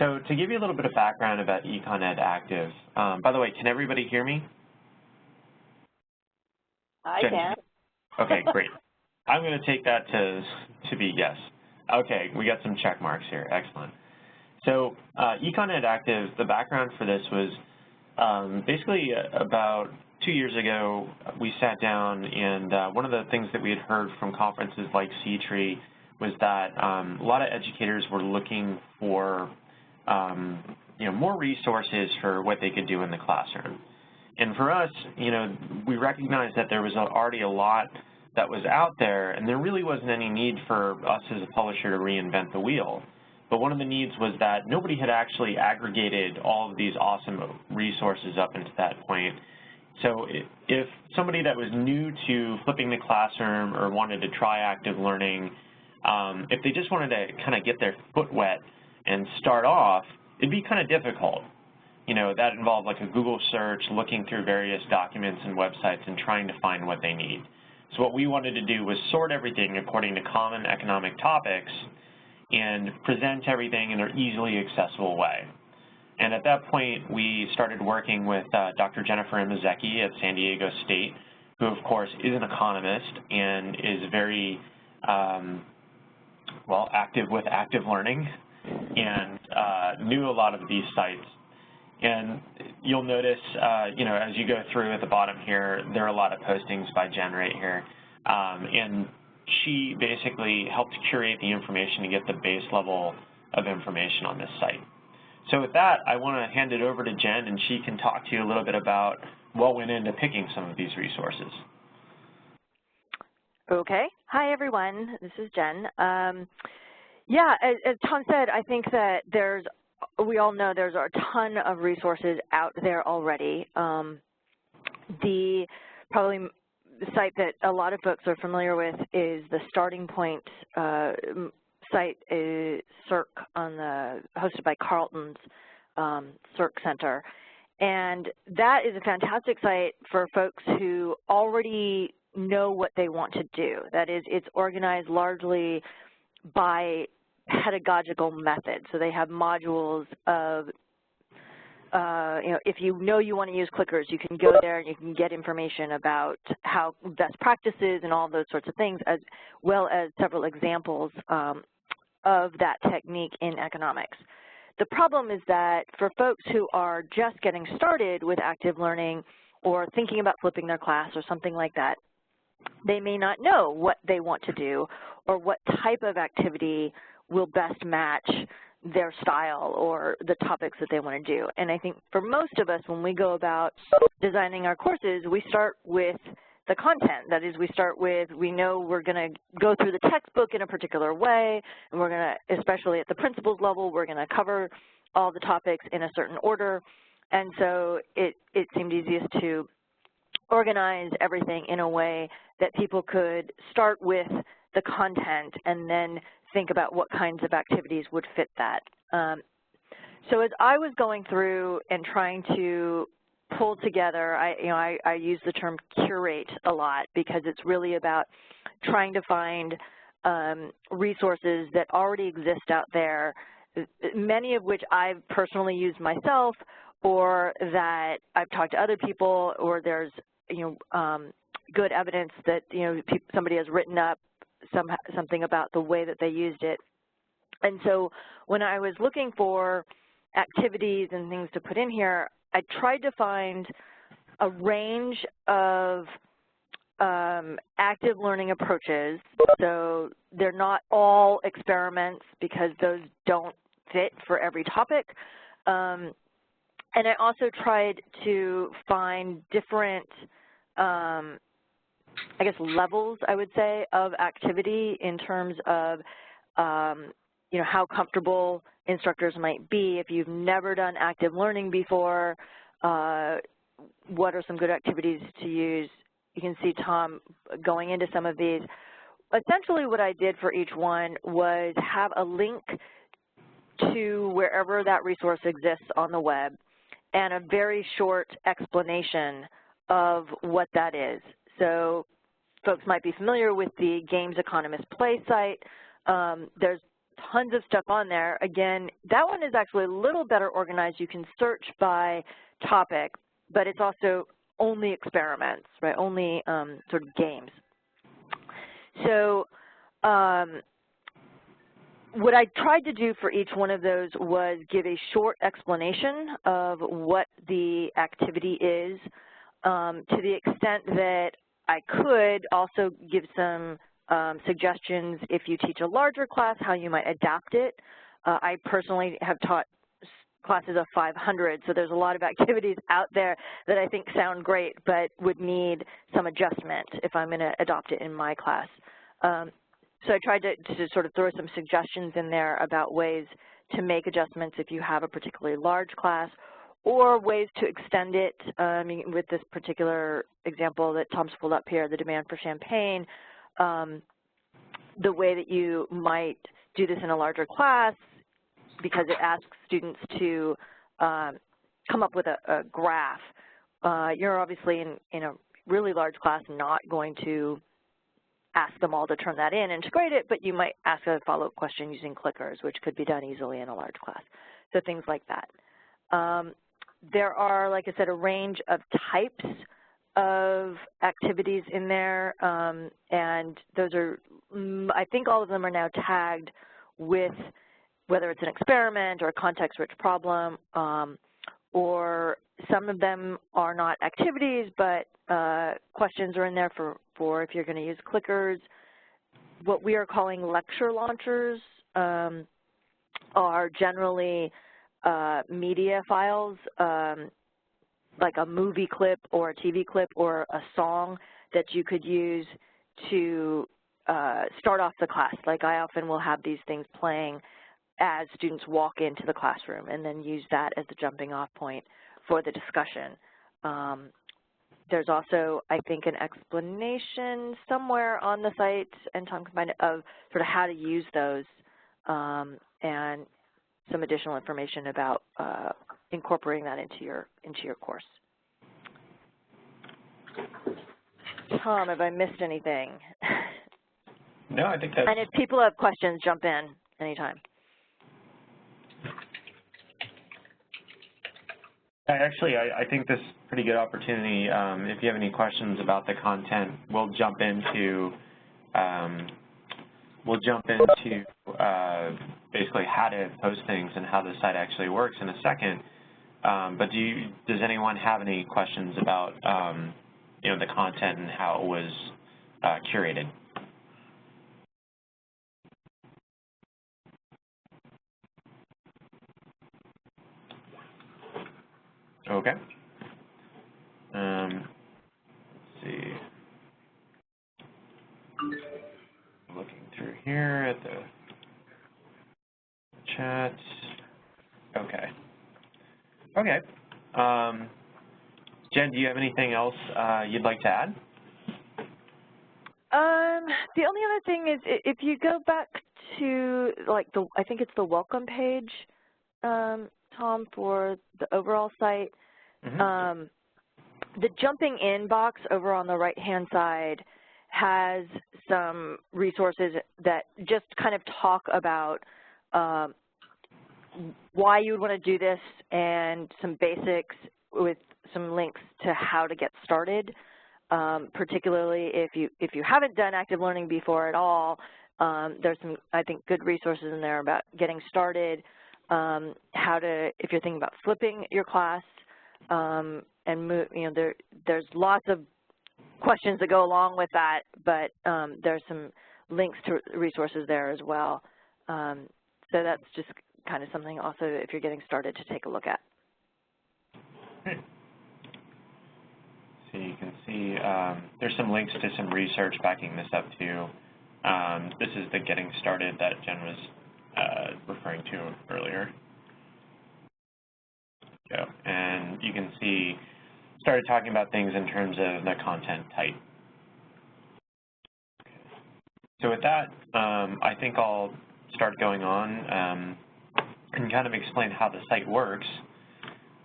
So to give you a little bit of background about EconED Active, by the way, can everybody hear me? I can. Okay, great. I'm going to take that to be yes. Okay, we got some check marks here. Excellent. So EconED Active, the background for this was basically about 2 years ago, we sat down, and one of the things that we had heard from conferences like C-Tree was that a lot of educators were looking for more resources for what they could do in the classroom. And for us, we recognized that there was already a lot that was out there, and there really wasn't any need for us as a publisher to reinvent the wheel. But one of the needs was that nobody had actually aggregated all of these awesome resources up into that point. So if somebody that was new to flipping the classroom or wanted to try active learning, if they just wanted to kind of get their foot wet and start off, it'd be kind of difficult. That involved like a Google search, looking through various documents and websites and trying to find what they need. So what we wanted to do was sort everything according to common economic topics and present everything in an easily accessible way. And at that point, we started working with Dr. Jennifer Imazeki at San Diego State, who of course is an economist and is very, active with active learning and knew a lot of these sites. And you'll notice, as you go through at the bottom here, there are a lot of postings by Jen right here. And she basically helped curate the information to get the base level of information on this site. So with that, I want to hand it over to Jen, and she can talk to you a little bit about what went into picking some of these resources. Okay. Hi, everyone. This is Jen. As Tom said, I think that we all know there's a ton of resources out there already. Probably the site that a lot of folks are familiar with is the Starting Point site, is CERC, hosted by Carleton's CERC Center. And that is a fantastic site for folks who already know what they want to do. That is, it's organized largely by pedagogical method. So they have modules of, if you want to use clickers, you can go there and you can get information about how best practices and all those sorts of things, as well as several examples of that technique in economics. The problem is that for folks who are just getting started with active learning or thinking about flipping their class or something like that, they may not know what they want to do or what type of activity will best match their style or the topics that they want to do. And I think for most of us, when we go about designing our courses, we start with the content. That is, we start with, we know we're going to go through the textbook in a particular way, and we're going to, especially at the principles level, we're going to cover all the topics in a certain order. And so it seemed easiest to organize everything in a way that people could start with the content and then think about what kinds of activities would fit that. So as I was going through and trying to pull together, I use the term curate a lot because it's really about trying to find resources that already exist out there, many of which I've personally used myself, or that I've talked to other people, or there's good evidence that somebody has written up something about the way that they used it. And so when I was looking for activities and things to put in here, I tried to find a range of active learning approaches. So they're not all experiments because those don't fit for every topic. And I also tried to find different levels, I would say, of activity in terms of, how comfortable instructors might be. If you've never done active learning before, what are some good activities to use? You can see Tom going into some of these. Essentially what I did for each one was have a link to wherever that resource exists on the web and a very short explanation of what that is. So folks might be familiar with the Games Economist Play site. There's tons of stuff on there. Again, that one is actually a little better organized. You can search by topic, but it's also only experiments, right? Only sort of games. So what I tried to do for each one of those was give a short explanation of what the activity is, to the extent that I could also give some suggestions if you teach a larger class, how you might adapt it. I personally have taught classes of 500, so there's a lot of activities out there that I think sound great but would need some adjustment if I'm going to adopt it in my class. So I tried to sort of throw some suggestions in there about ways to make adjustments if you have a particularly large class, or ways to extend it. With this particular example that Tom's pulled up here, the demand for champagne, the way that you might do this in a larger class, because it asks students to come up with a graph. You're obviously in a really large class not going to ask them all to turn that in and to grade it, but you might ask a follow-up question using clickers, which could be done easily in a large class. So things like that. There are, like I said, a range of types of activities in there, and those are, I think all of them are now tagged with whether it's an experiment or a context-rich problem, or some of them are not activities, but questions are in there for if you're going to use clickers. What we are calling lecture launchers are generally media files, like a movie clip or a TV clip or a song that you could use to start off the class. Like I often will have these things playing as students walk into the classroom and then use that as the jumping off point for the discussion. There's also, I think, an explanation somewhere on the site, and Tom can find it, of sort of how to use those, and some additional information about incorporating that into your course. Tom, have I missed anything? No, I think that's... And if people have questions, jump in anytime. Actually, I think this is a pretty good opportunity. If you have any questions about the content, we'll jump into basically how to post things and how the site actually works in a second. But does anyone have any questions about the content and how it was curated? Okay. Let's see. Looking through here at the chat. Okay. Okay. Jen, do you have anything else you'd like to add? The only other thing is, if you go back to I think it's the welcome page, Tom, for the overall site. Mm-hmm. The jumping in box over on the right-hand side has some resources that just kind of talk about why you would want to do this and some basics with some links to how to get started. Particularly if you haven't done active learning before at all, there's some, I think, good resources in there about getting started, how to, if you're thinking about flipping your class, and move, there's lots of questions that go along with that, but there's some links to resources there as well. So that's just kind of something also, if you're getting started, to take a look at. Great. So you can see there's some links to some research backing this up too. This is the getting started that Jen was referring to earlier. So, and you can see, started talking about things in terms of the content type. So with that, I think I'll start going on and kind of explain how the site works.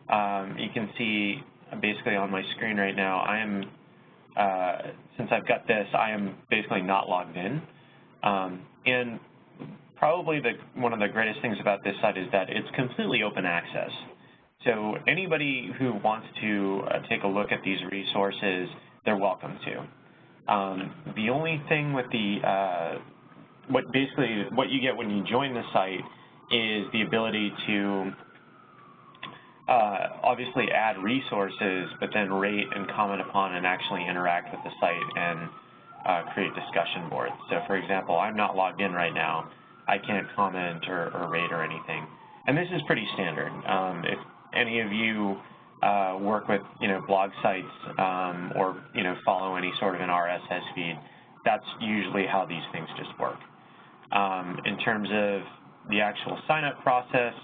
You can see basically on my screen right now, I am, since I've got this, I am basically not logged in. And probably one of the greatest things about this site is that it's completely open access. So anybody who wants to take a look at these resources, they're welcome to. The only thing with what you get when you join the site is the ability to obviously add resources, but then rate and comment upon and actually interact with the site and create discussion boards. So for example, I'm not logged in right now. I can't comment or rate or anything. And this is pretty standard. If any of you work with blog sites or follow any sort of an RSS feed, that's usually how these things just work. In terms of the actual sign-up process,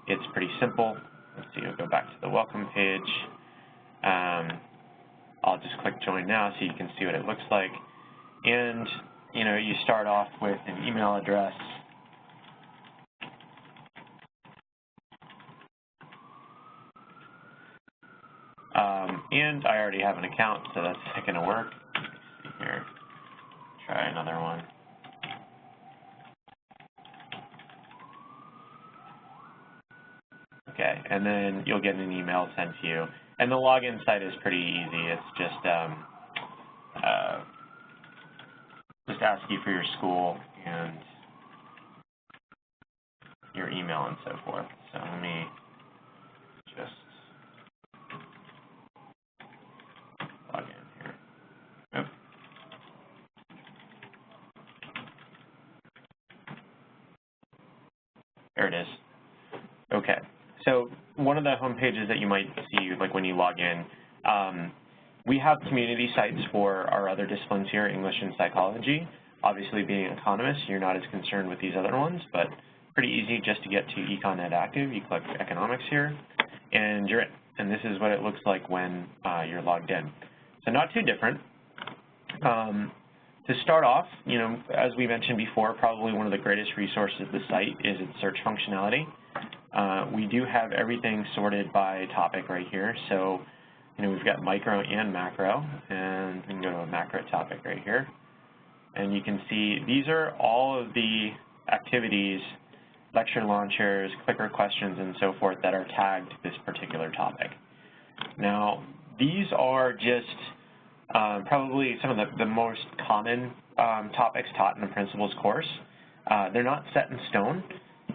it's pretty simple. Let's see, we'll go back to the welcome page. I'll just click join now so you can see what it looks like. And you start off with an email address. And I already have an account, so that's not going to work. Let's see here. Try another one. Okay, and then you'll get an email sent to you. And the login site is pretty easy. It's just ask you for your school and your email and so forth. So let me just log in here. Oh. There it is. Okay. So one of the home pages that you might see, like when you log in, we have community sites for our other disciplines here, English and psychology. Obviously, being economists, you're not as concerned with these other ones, but pretty easy just to get to EconED Active. You click economics here, and you're in. And this is what it looks like when you're logged in. So not too different. To start off, as we mentioned before, probably one of the greatest resources of the site is its search functionality. We do have everything sorted by topic right here. So, we've got micro and macro, and we can go to a macro topic right here. And you can see these are all of the activities, lecture launchers, clicker questions, and so forth that are tagged to this particular topic. Now, these are just probably some of the most common topics taught in the principles course. They're not set in stone.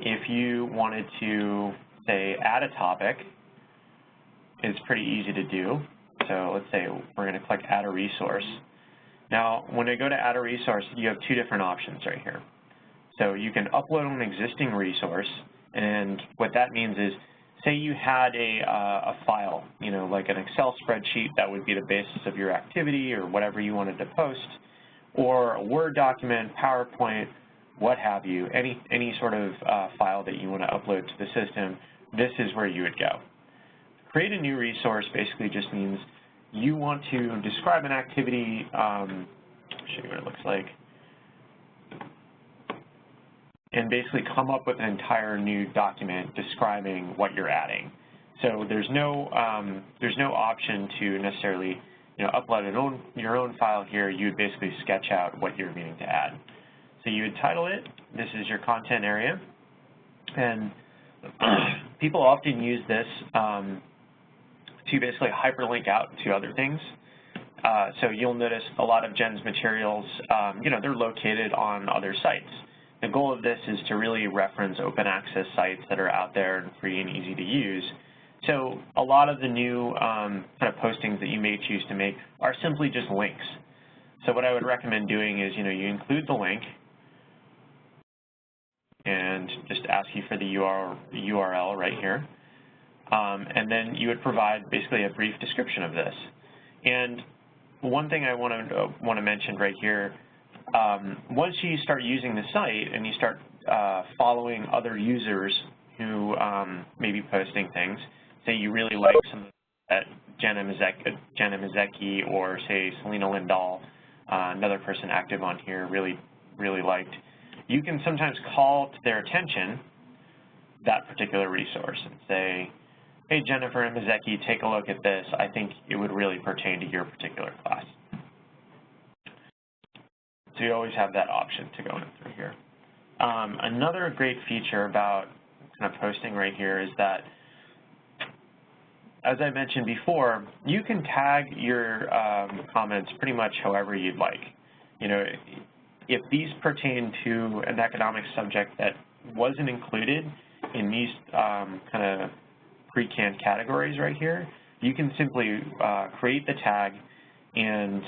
If you wanted to, say, add a topic, it's pretty easy to do. So let's say we're going to click Add a Resource. Now, when I go to Add a Resource, you have two different options right here. So you can upload an existing resource, and what that means is, say you had a file, like an Excel spreadsheet that would be the basis of your activity or whatever you wanted to post, or a Word document, PowerPoint, what have you, any sort of file that you want to upload to the system, this is where you would go. Create a new resource basically just means you want to describe an activity, I'll show you what it looks like, and basically come up with an entire new document describing what you're adding. So there's no option to necessarily upload your own file here. You would basically sketch out what you're meaning to add. So you would title it, this is your content area, and people often use this to basically hyperlink out to other things. So you'll notice a lot of Jen's materials, they're located on other sites. The goal of this is to really reference open access sites that are out there and free and easy to use. So a lot of the new kind of postings that you may choose to make are simply just links. So what I would recommend doing is, you include the link and just ask you for the URL right here. And then you would provide basically a brief description of this. And one thing I want to mention right here, once you start using the site and you start following other users who may be posting things, say you really like some that Jen Imazeki or say Selena Lindahl, another person active on here, really liked, you can sometimes call to their attention that particular resource and say, hey, Jennifer Imazeki, take a look at this. I think it would really pertain to your particular class. So you always have that option to go in through here. Another great feature about kind of posting right here is that, as I mentioned before, you can tag your comments pretty much however you'd like. You know, if these pertain to an economic subject that wasn't included in these kind of pre-canned categories right here, you can simply create the tag, and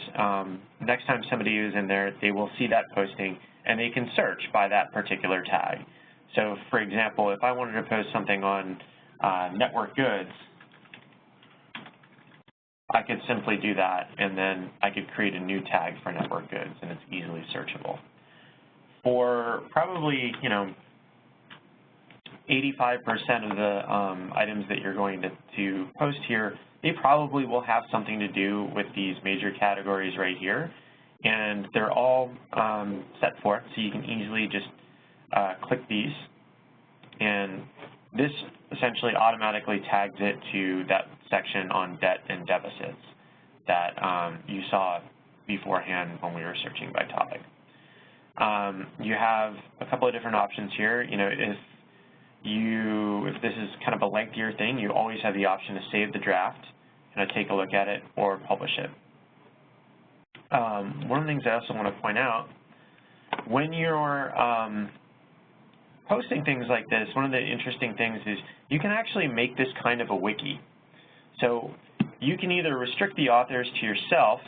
next time somebody is in there, they will see that posting, and they can search by that particular tag. So, for example, if I wanted to post something on network goods, I could simply do that, and then I could create a new tag for network goods, and it's easily searchable. For probably, 85% of the items that you're going to post here, they probably will have something to do with these major categories right here, and they're all set forth, so you can easily just click these, and this essentially automatically tags it to that section on debt and deficits that you saw beforehand when we were searching by topic. You have a couple of different options here. If this is kind of a lengthier thing, you always have the option to save the draft, kind of take a look at it, or publish it. One of the things I also want to point out, when you're posting things like this, one of the interesting things is you can actually make this kind of a wiki. So you can either restrict the authors to yourself,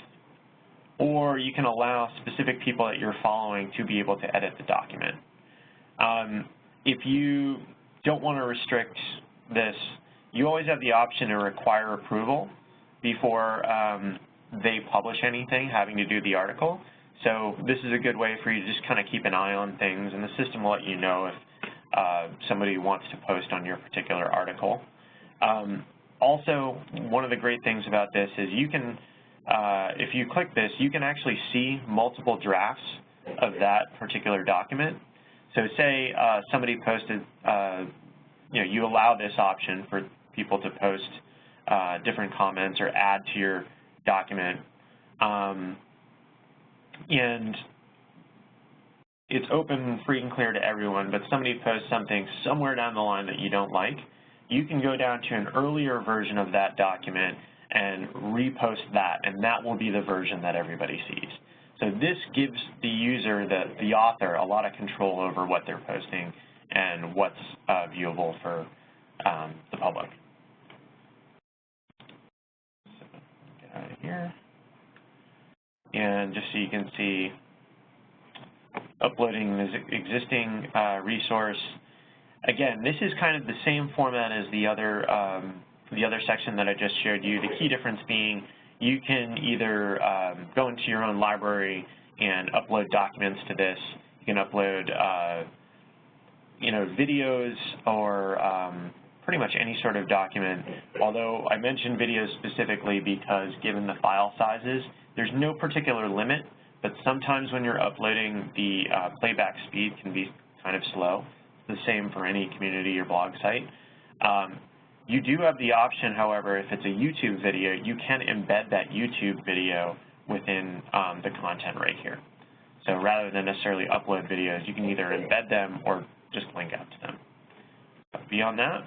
or you can allow specific people that you're following to be able to edit the document. If you don't want to restrict this, you always have the option to require approval before they publish anything having to do the article. So this is a good way for you to just kind of keep an eye on things, and the system will let you know if somebody wants to post on your particular article. Also, one of the great things about this is you can, if you click this, you can actually see multiple drafts of that particular document. So say somebody posted, you allow this option for people to post different comments or add to your document. And it's open, free, and clear to everyone, but somebody posts something somewhere down the line that you don't like, you can go down to an earlier version of that document and repost that, and that will be the version that everybody sees. So this gives the user, the author, a lot of control over what they're posting and what's viewable for the public. So get out of here. And just so you can see, uploading this existing resource. Again, this is kind of the same format as the other section that I just showed you. The key difference being you can either go into your own library and upload documents to this. You can upload videos or pretty much any sort of document, although I mentioned videos specifically because given the file sizes, there's no particular limit, but sometimes when you're uploading, the playback speed can be kind of slow. It's the same for any community or blog site. You do have the option, however, if it's a YouTube video, you can embed that YouTube video within the content right here. So rather than necessarily upload videos, you can either embed them or just link out to them. But beyond that,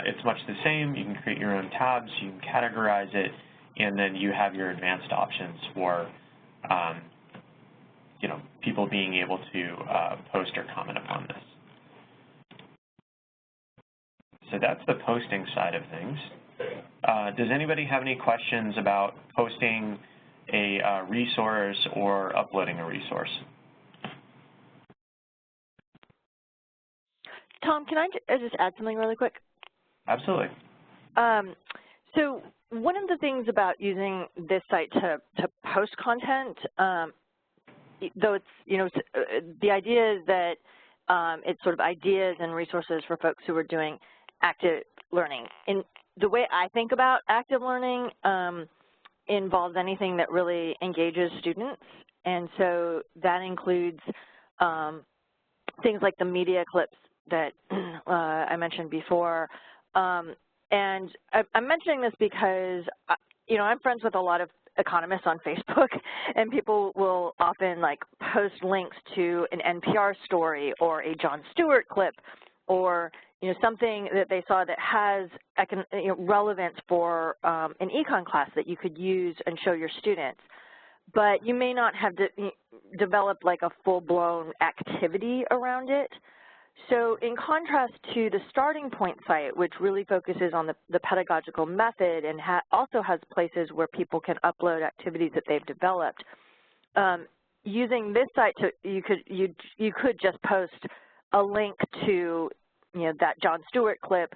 it's much the same. You can create your own tabs, you can categorize it, and then you have your advanced options for people being able to post or comment upon this. So that's the posting side of things. Does anybody have any questions about posting a resource or uploading a resource? Tom, can I just add something really quick? Absolutely. So one of the things about using this site to post content, though it's, the idea is that it's sort of ideas and resources for folks who are doing active learning. And the way I think about active learning involves anything that really engages students. And so that includes things like the media clips that I mentioned before. And I'm mentioning this because, I'm friends with a lot of economists on Facebook, and people will often like post links to an NPR story or a Jon Stewart clip, or something that they saw that has relevance for an econ class that you could use and show your students. But you may not have developed like a full-blown activity around it. So in contrast to the starting point site, which really focuses on the pedagogical method and also has places where people can upload activities that they've developed, using this site, you could just post a link to that Jon Stewart clip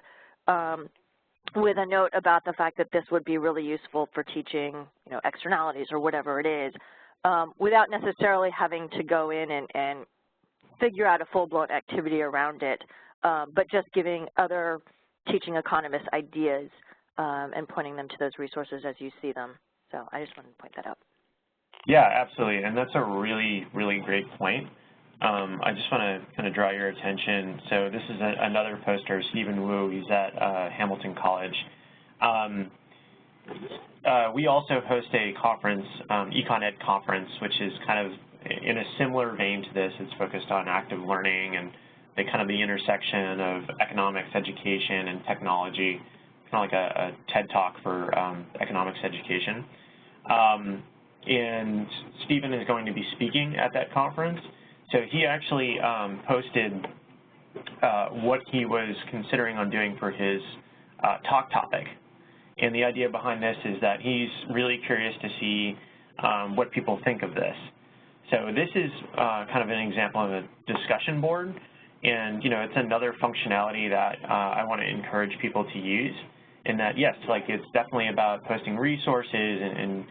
with a note about the fact that this would be really useful for teaching externalities or whatever it is, without necessarily having to go in and figure out a full-blown activity around it, but just giving other teaching economists ideas and pointing them to those resources as you see them. So I just wanted to point that out. Yeah, absolutely, and that's a really, really great point. I just want to kind of draw your attention. So this is another poster, Stephen Wu. He's at Hamilton College. We also host a conference, EconED conference, which is kind of in a similar vein to this. It's focused on active learning and the intersection of economics education and technology, kind of like a TED Talk for economics education. And Stephen is going to be speaking at that conference. So he actually posted what he was considering on doing for his talk topic. And the idea behind this is that he's really curious to see what people think of this. So this is kind of an example of a discussion board. And, it's another functionality that I want to encourage people to use. In that, yes, it's definitely about posting resources and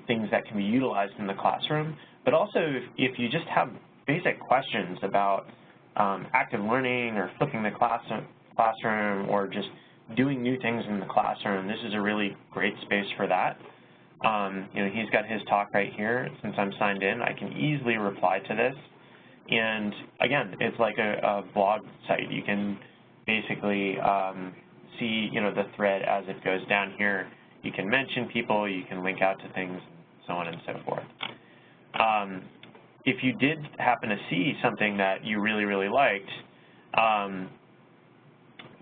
things that can be utilized in the classroom. But also, if you just have basic questions about active learning or flipping the classroom or just doing new things in the classroom, this is a really great space for that. He's got his talk right here. Since I'm signed in, I can easily reply to this. And again, it's like a blog site. You can basically see, the thread as it goes down here. You can mention people, you can link out to things, so on and so forth. If you did happen to see something that you really, really liked,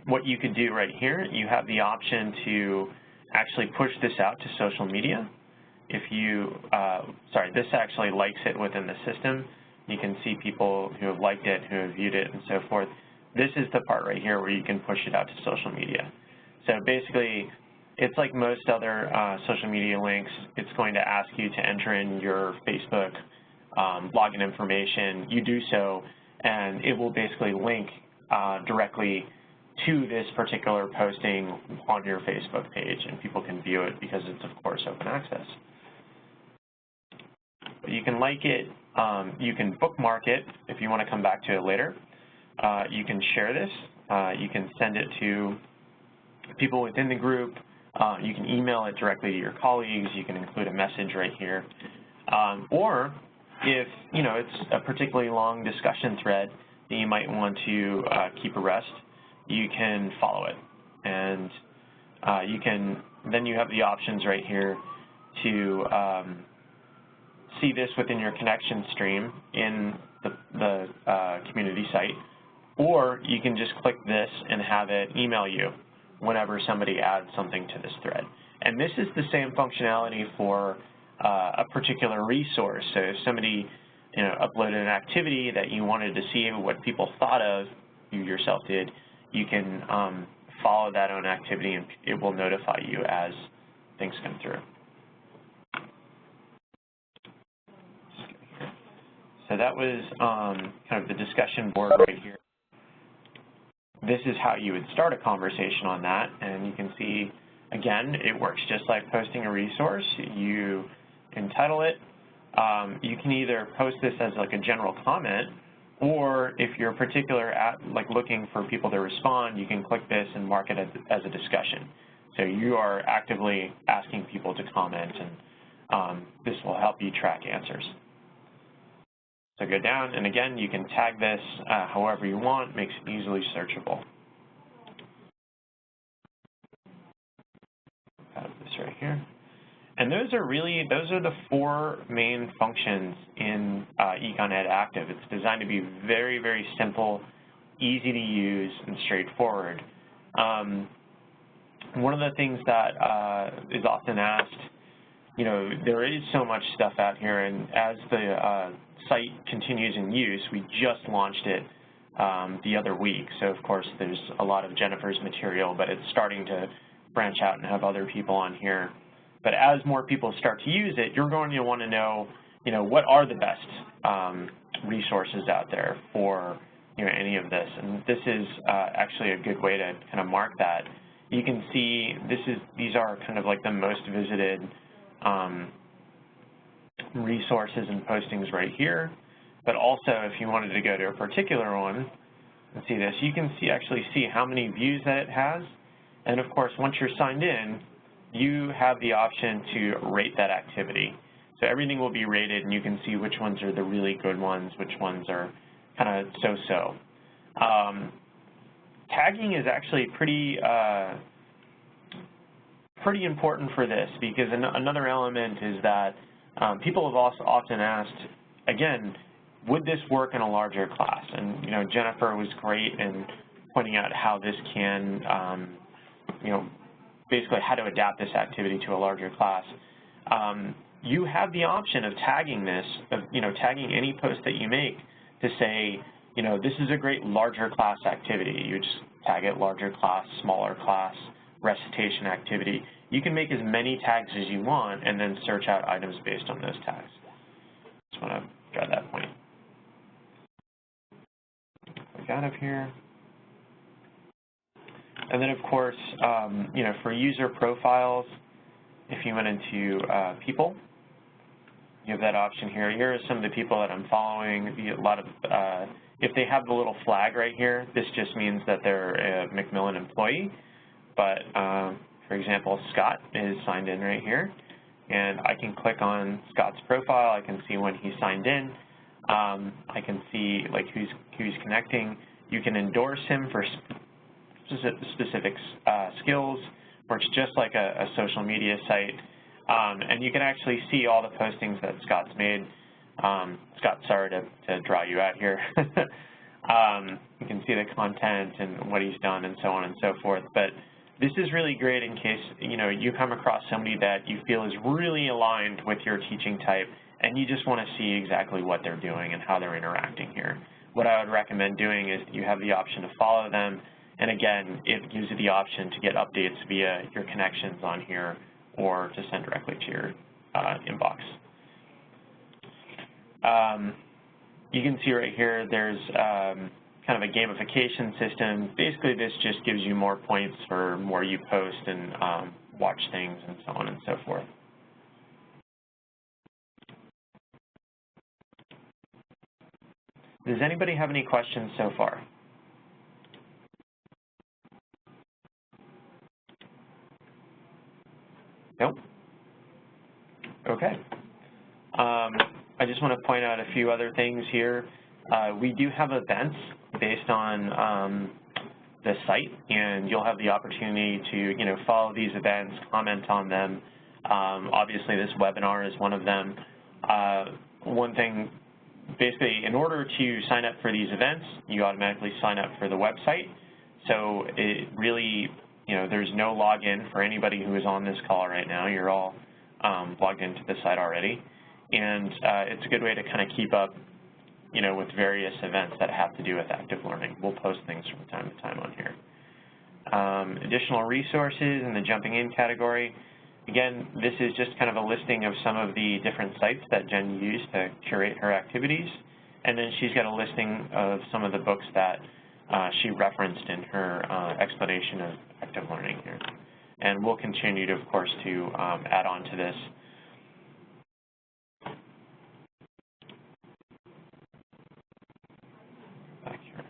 what you could do right here, you have the option to actually push this out to social media. If you, this actually likes it within the system. You can see people who have liked it, who have viewed it, and so forth. This is the part right here where you can push it out to social media. So basically, it's like most other social media links. It's going to ask you to enter in your Facebook login information. You do so, and it will basically link directly to this particular posting on your Facebook page, and people can view it because it's, of course, open access. But you can like it. You can bookmark it if you want to come back to it later. You can share this. You can send it to people within the group. You can email it directly to your colleagues. You can include a message right here. Or if, it's a particularly long discussion thread that you might want to keep abreast, you can follow it. And then you have the options right here to see this within your connection stream in the community site, or you can just click this and have it email you whenever somebody adds something to this thread. And this is the same functionality for a particular resource. So if somebody uploaded an activity that you wanted to see what people thought of, you yourself did, you can follow that own activity and it will notify you as things come through. So that was kind of the discussion board right here. This is how you would start a conversation on that, and you can see, again, it works just like posting a resource. You entitle it. You can either post this as like a general comment, or if you're particular at looking for people to respond, you can click this and mark it as a discussion. So you are actively asking people to comment, and this will help you track answers. So go down, and again, you can tag this however you want, makes it easily searchable. Got this right here. And those are the 4 main functions in EconED Active. It's designed to be very, very simple, easy to use, and straightforward. One of the things that is often asked, there is so much stuff out here, and as the site continues in use, we just launched it the other week. So, of course, there's a lot of Jennifer's material, but it's starting to branch out and have other people on here. But as more people start to use it, you're going to want to know, what are the best resources out there for, any of this. And this is actually a good way to kind of mark that. You can see these are kind of like the most visited resources and postings right here. But also, if you wanted to go to a particular one and see this, you can actually see how many views that it has. And of course, once you're signed in, you have the option to rate that activity. So everything will be rated, and you can see which ones are the really good ones, which ones are kind of so-so. Tagging is actually pretty important for this, because another element is that people have also often asked, again, would this work in a larger class? And Jennifer was great in pointing out how this can, basically how to adapt this activity to a larger class. You have the option of tagging this, tagging any post that you make to say, this is a great larger class activity. You just tag it larger class, smaller class, recitation activity. You can make as many tags as you want and then search out items based on those tags. Just want to draw that point. Click out of here. And then, of course, for user profiles, if you went into people, you have that option here. Here are some of the people that I'm following. A lot of, if they have the little flag right here, this just means that they're a Macmillan employee. But, for example, Scott is signed in right here. And I can click on Scott's profile. I can see when he signed in. I can see like who's connecting. You can endorse him for specific skills, where it's just like a social media site. And you can actually see all the postings that Scott's made. Scott, sorry to draw you out here. You can see the content and what he's done and so on and so forth. But this is really great in case you come across somebody that you feel is really aligned with your teaching type, and you just want to see exactly what they're doing and how they're interacting here. What I would recommend doing is you have the option to follow them. And again, it gives you the option to get updates via your connections on here or to send directly to your inbox. You can see right here there's kind of a gamification system. Basically, this just gives you more points for more you post and watch things and so on and so forth. Does anybody have any questions so far? Nope. Okay. I just want to point out a few other things here. We do have events based on the site, and you'll have the opportunity to follow these events, comment on them. Obviously, this webinar is one of them. One thing, basically, in order to sign up for these events, you automatically sign up for the website. So it really, there's no login for anybody who is on this call right now. You're all logged into the site already. And it's a good way to kind of keep up, with various events that have to do with active learning. We'll post things from time to time on here. Additional resources in the jumping in category. Again, this is just kind of a listing of some of the different sites that Jen used to curate her activities. And then she's got a listing of some of the books that she referenced in her explanation of active learning here. And we'll continue to, of course, to add on to this. Back here.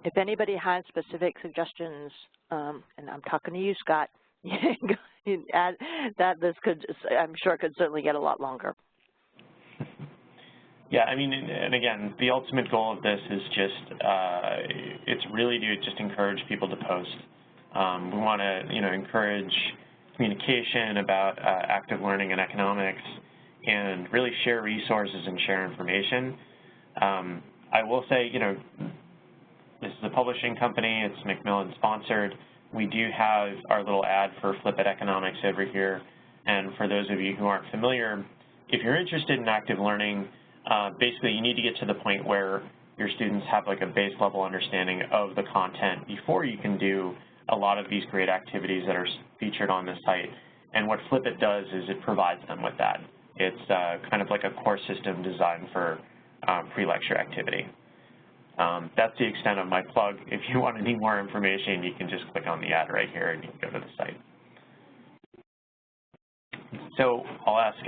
If anybody has specific suggestions, and I'm talking to you, Scott, add that this could, I'm sure, could certainly get a lot longer. Yeah, I mean, and again, the ultimate goal of this is just, it's really to just encourage people to post. We want to, encourage communication, about active learning and economics, and really share resources and share information. I will say, this is a publishing company. It's Macmillan sponsored. We do have our little ad for Flip It Economics over here. And for those of you who aren't familiar, if you're interested in active learning, basically you need to get to the point where your students have like a base level understanding of the content before you can do a lot of these great activities that are featured on the site. And what Flip It does is it provides them with that. It's kind of like a course system designed for pre-lecture activity. That's the extent of my plug. If you want any more information, you can just click on the ad right here and you can go to the site. So I'll ask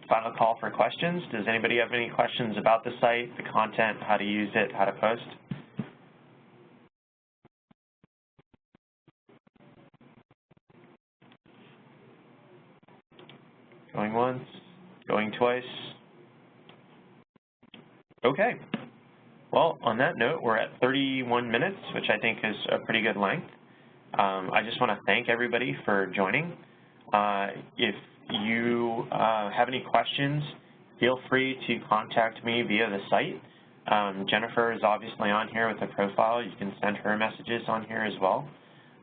final call for questions. Does anybody have any questions about the site, the content, how to use it, how to post? Going once, going twice. Okay. Well, on that note, we're at 31 minutes, which I think is a pretty good length. I just want to thank everybody for joining. If you have any questions, feel free to contact me via the site. Jennifer is obviously on here with a profile. You can send her messages on here as well.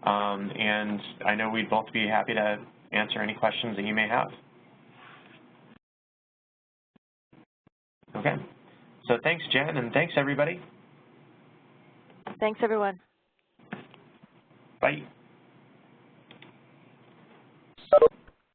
And I know we'd both be happy to answer any questions that you may have. Okay. So thanks, Jen, and thanks, everybody. Thanks, everyone. Bye.